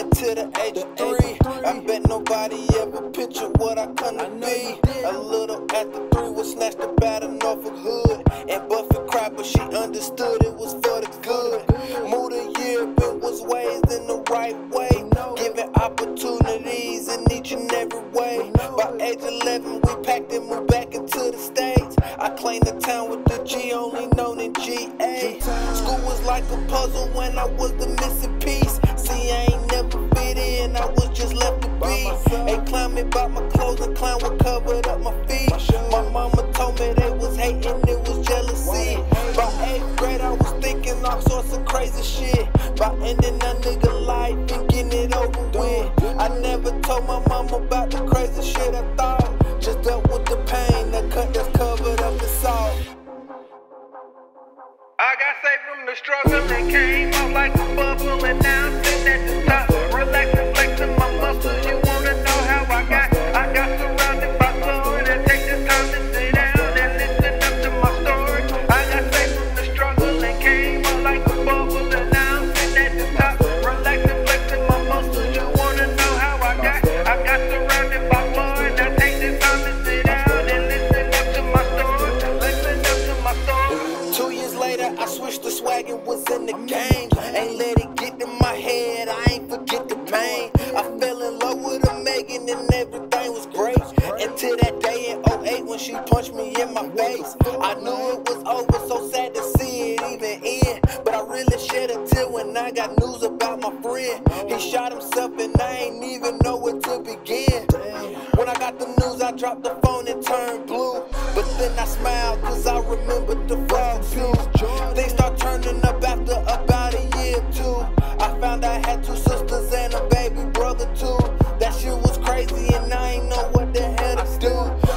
Until the age of 3, I bet nobody ever pictured what I couldn't be. A little after 3 was snatched up out of Norfolk hood, and Buffett cried, but she understood it was for the good. Moved a year, but was raised in the right way, given opportunities in each and every way. By age 11, we packed and moved back into the States. I claimed the town with the G, only known in GA. School was like a puzzle when I was the missing piece. See, I ain't never fit in, I was just left to be. They clowned me about my clothes and clown what covered up my feet. My mama told me they was hating, it was jealousy. By 8th grade, I was thinking all sorts of crazy shit. By ending a nigga life and getting it over with. I never told my mama about the crazy shit I thought. Just dealt with the pain, the cut that's covered up the salt. I got saved from the struggle and came out like a bubble, and now I'm sitting at the top, relaxing, flexing my muscles. You wanna know how I got surrounded by glory. And take this time to sit down and listen up to my story. I got saved from the struggle and came out like a bubble, and now I'm sitting at the top, relaxing, flexing my muscles. You wanna know how I got surrounded by glory. Now take this time to sit down and listen up to my story. Listen up to my story. 2 years later, I switched the swag and was in the game. Ain't let it get in my head, I ain't forget the pain. I fell in love with a Megan and everything was great. Until that day in 08 when she punched me in my face. I knew it was over, so sad to see it even end. But I really shed a tear when I got news about my friend. He shot himself and I ain't even know where to begin. When I got the news, I dropped the phone and turned blue. But then I smiled, cause I remembered the vlog too. Things start turning up after about a year or 2. I found I had 2 sisters and a baby brother too. That shit was crazy and I ain't know what the hell to do.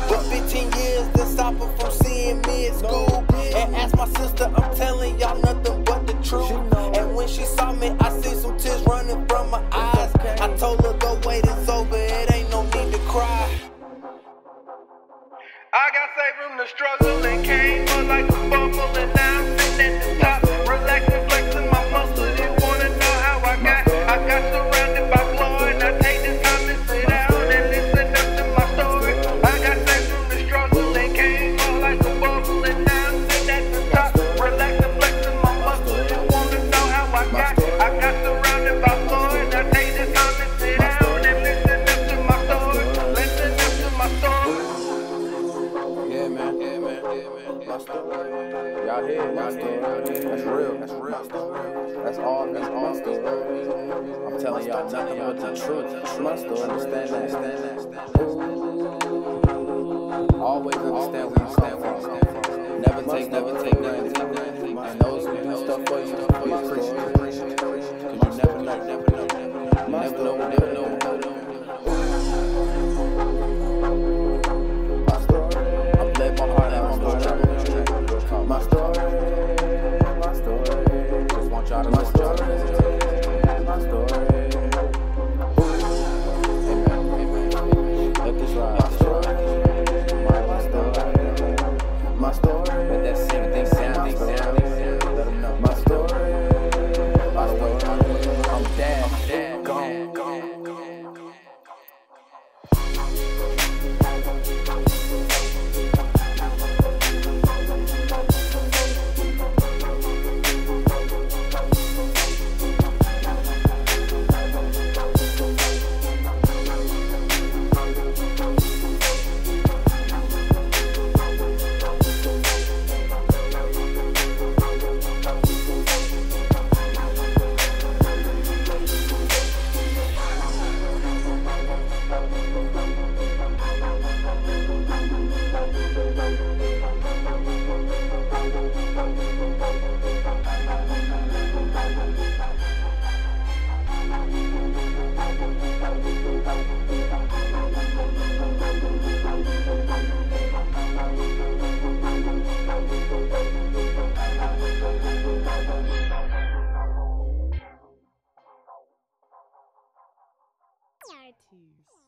But 15 years didn't stop her from seeing me at school. And asked my sister, I'm telling y'all nothing but the truth. And when she saw me, I see some tears running from my eyes. I told her, the wait is over, it ain't no need to cry. I got saved from the struggle and came up like a bubble, and now I'm sitting at the top, relaxing, flexing my muscles. You wanna know how I got surrounded by glory. Now take this time to sit down and listen up to my story. I got saved from the struggle and came up like a bubble, and now I'm sitting at the top, relaxing, flexing my muscles. You wanna know how I got surrounded by glory. Now take this time to sit down and listen up to my story. Listen up to my story. Yeah, man. Y'all hear? That's real. That's all my story. I'm telling y'all nothing but the truth. My story. Understand that. Always understand where you come from. Never take nothing. And those who do stuff for you, appreciate it. Cause you never know. My story. Just want y'all to know my story. Amen. Let this ride. My story. Let that sing, they sound. Let them know my story. By the way, I'm dead. Gone. iTunes.